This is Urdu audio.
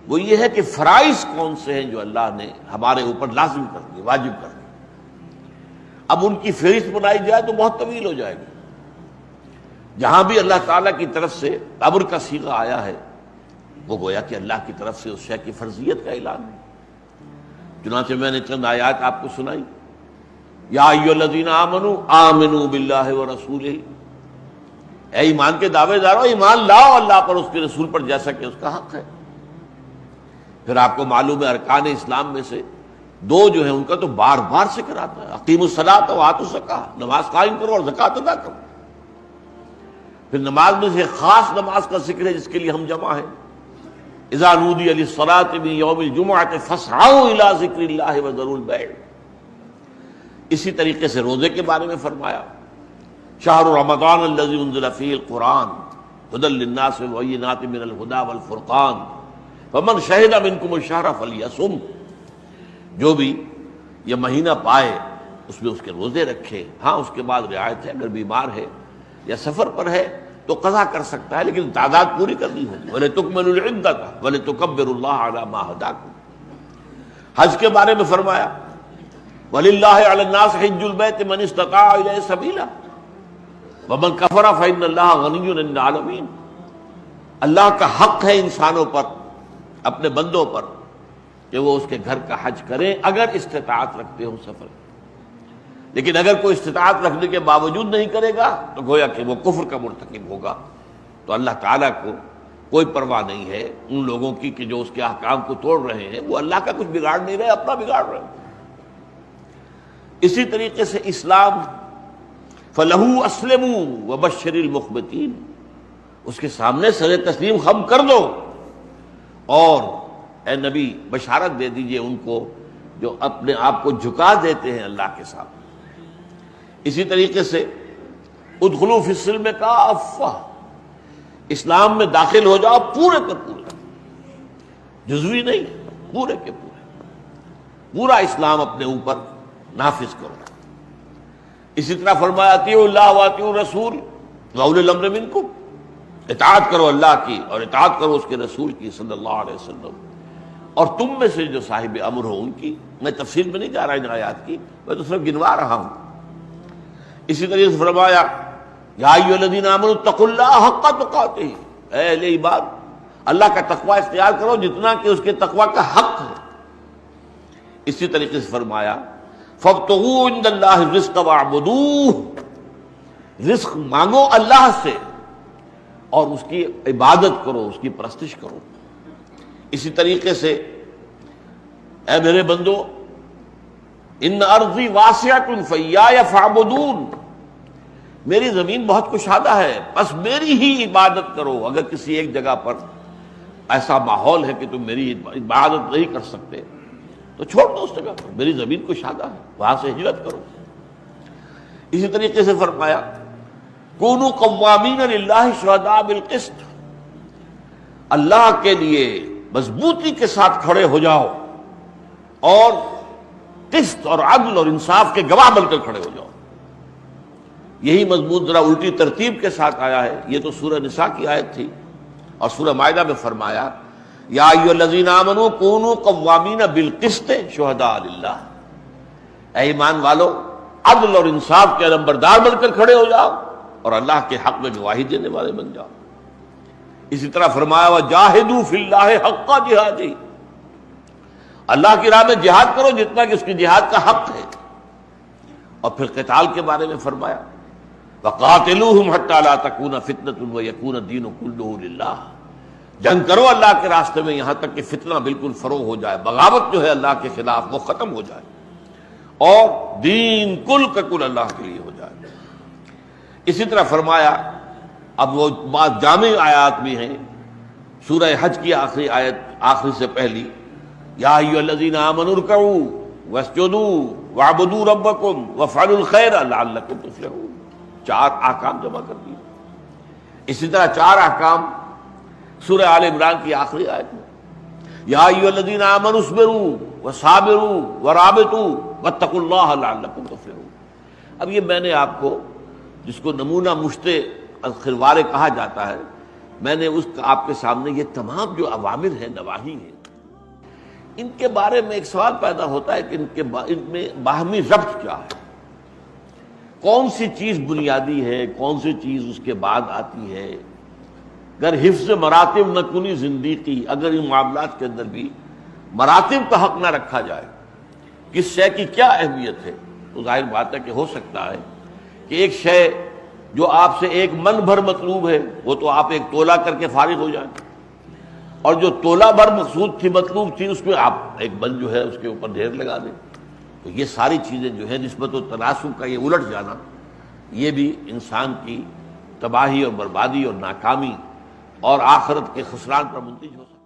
وہ یہ ہے کہ فرائض کون سے ہیں جو اللہ نے ہمارے اوپر لازم کر دیے، واجب کر دیے۔ اب ان کی فہرست بنائی جائے تو بہت طویل ہو جائے گی۔ جہاں بھی اللہ تعالیٰ کی طرف سے امر کا صیغہ آیا ہے وہ گویا کہ اللہ کی طرف سے اس شے کی فرضیت کا اعلان ہے۔ چنانچہ میں نے چند آیات آپ کو سنائی، یا ایھا الذین آمنوا آمنوا باللہ ورسولہ، اے ایمان کے دعوے دارو ایمان لاؤ اللہ پر، اس کے رسول پر، جیسا کہ اس کا حق ہے۔ پھر آپ کو معلوم ہے ارکان اسلام میں سے دو جو ہیں ان کا تو بار بار ذکر آتا ہے، اقیموا الصلاۃ وآتوا الزکاۃ، نماز قائم کرو اور زکوٰۃ ادا کرو۔ پھر نماز میں سے خاص نماز کا ذکر ہے جس کے لیے ہم جمع ہیں، اذا نودی للصلاۃ من یوم الجمعۃ فاسعوا الی ذکر اللہ وذروا البیع۔ اسی طریقے سے روزے کے بارے میں فرمایا، شہر رمضان الذی انزل فیہ القرآن ھدی للناس وبینات من الھدی والفرقان فمن شہد منکم الشہر فلیصم۔ جو بھی یہ مہینہ پائے اس میں اس کے روزے رکھے، ہاں اس کے بعد رعایت ہے اگر بیمار ہے یا سفر پر ہے تو قضا کر سکتا ہے لیکن تعداد پوری کرنی ہوگی۔ وَلِتُكْمِلُوا الْعِدَّةَ وَلِتُكَبِّرُوا اللَّهَ عَلَىٰ مَا هَدَاكُمْ۔ حج کے بارے میں فرمایا، وَلِلَّهِ عَلَى النَّاسِ حِجُّ الْبَيْتِ مَنِ اسْتَطَاعَ إِلَيْهِ سَبِيلًا وَمَنْ كَفَرَ فَإِنَّ اللَّهَ غَنِيٌّ عَنِ الْعَالَمِينَ۔ اللہ کا حق ہے انسانوں پر، اپنے بندوں پر، کہ وہ اس کے گھر کا حج کریں اگر استطاعت رکھتے ہوں سفر۔ لیکن اگر کوئی استطاعت رکھنے کے باوجود نہیں کرے گا تو گویا کہ وہ کفر کا مرتکب ہوگا۔ تو اللہ تعالیٰ کو کوئی پرواہ نہیں ہے ان لوگوں کی کہ جو اس کے احکام کو توڑ رہے ہیں، وہ اللہ کا کچھ بگاڑ نہیں رہے، اپنا بگاڑ رہے ہیں۔ اسی طریقے سے اسلام، فَلَهُ أَسْلِمُوا وَبَشِّرِ الْمُخْبِتِينَ، اس کے سامنے سر تسلیم خم کر دو اور اے نبی بشارت دے دیجئے ان کو جو اپنے آپ کو جھکا دیتے ہیں اللہ کے سامنے۔ اسی طریقے سے ادخلوا فی السلم کافہ، اسلام میں داخل ہو جاؤ پورے کے پورے، جزوی نہیں، پورے کے پورے، پورا اسلام اپنے اوپر نافذ کرو۔ اسی طرح فرمایا اطیعوا اللہ واطیعوا الرسول واولی الامر منکم، اطاعت کرو اللہ کی اور اطاعت کرو اس کے رسول کی صلی اللہ علیہ وسلم، اور تم میں سے جو صاحب امر ہو ان کی۔ میں تفصیل میں نہیں جا رہا ان آیات کی، میں تو صرف گنوا رہا ہوں۔ اسی طریقے سے فرمایا یا ایھا الذین آمنوا اتقوا اللہ حق تقاتہ، اے اہل ایمان اللہ کا تقوی اختیار کرو جتنا کہ اس کے تقوی کا حق ہے۔ اسی طریقے سے فرمایا فابتغوا عند اللہ الرزق واعبدوہ، رزق مانگو اللہ سے اور اس کی عبادت کرو، اس کی پرستش کرو۔ اسی طریقے سے اے میرے بندو ان ارضی واسعۃ فایایا فاعبدون، میری زمین بہت کشادہ ہے بس میری ہی عبادت کرو۔ اگر کسی ایک جگہ پر ایسا ماحول ہے کہ تم میری عبادت نہیں کر سکتے تو چھوڑ دو اس جگہ پر، میری زمین کشادہ ہے، وہاں سے ہجرت کرو۔ اسی طریقے سے فرمایا کونوا قوامین للہ شہداء بالقسط، اللہ کے لیے مضبوطی کے ساتھ کھڑے ہو جاؤ اور قسط اور عدل اور انصاف کے گواہ بن کر کھڑے ہو جاؤ۔ یہی مضمون ذرا الٹی ترتیب کے ساتھ آیا ہے، یہ تو سورہ نساء کی آیت تھی، اور سورہ مائدہ میں فرمایا یا ایھا الذین آمنوا کونوا قوامین بالقسط شہداء للہ، اے ایمان والو عدل اور انصاف کے علمبردار بن کر کھڑے ہو جاؤ اور اللہ کے حق میں گواہی دینے والے بن جاؤ۔ اسی طرح فرمایا وجاہدوا فی اللہ حق جہادہ، اللہ کی راہ میں جہاد کرو جتنا کہ اس کی جہاد کا حق ہے۔ اور پھر قتال کے بارے میں فرمایا وقاتلوہم حتی لا تکون فتنۃ ویکون الدین کلہ للہ، جنگ کرو اللہ کے راستے میں یہاں تک کہ فتنہ بالکل فروغ ہو جائے، بغاوت جو ہے اللہ کے خلاف وہ ختم ہو جائے اور دین کل کا کل اللہ کے لیے ہو جائے۔ اسی طرح فرمایا، اب وہ بات جامع آیات بھی ہیں، سورہ حج کی آخری آیت، آخری سے پہلی یا ایھا الذین آمنوا ارکعوا واسجدوا واعبدوا ربکم وافعلوا الخیر لعلکم تفلحون، 4 احکام جمع کر دیے۔ اسی طرح 4 احکام سورہ آل عمران کی آخری آیت میں یا ایھا الذین آمنوا اصبروا وصابروا ورابطوا واتقوا اللہ لعلکم تفلحون۔ اب یہ میں نے آپ کو، جس کو نمونہ مشت الخروار کہا جاتا ہے، میں نے آپ کے سامنے یہ تمام جو اوامر ہیں، نواہی ہیں، ان کے بارے میں ایک سوال پیدا ہوتا ہے کہ ان میں باہمی ربط کیا ہے، کون سی چیز بنیادی ہے، کون سی چیز اس کے بعد آتی ہے۔ اگر حفظ مراتب نہ کنی زندگی، اگر ان معاملات کے اندر بھی مراتب کا حق نہ رکھا جائے، کس شے کی کیا اہمیت ہے، تو ظاہر بات ہے کہ ہو سکتا ہے کہ ایک شے جو آپ سے ایک من بھر مطلوب ہے، وہ تو آپ ایک تولہ کر کے فارغ ہو جائیں، اور جو تولہ بھر مقصود تھی، مطلوب تھی، اس میں آپ ایک من جو ہے اس کے اوپر ڈھیر لگا دیں۔ تو یہ ساری چیزیں جو ہے نسبت و تناسب کا یہ الٹ جانا، یہ بھی انسان کی تباہی اور بربادی اور ناکامی اور آخرت کے خسران پر منتج ہو سکتا ہے۔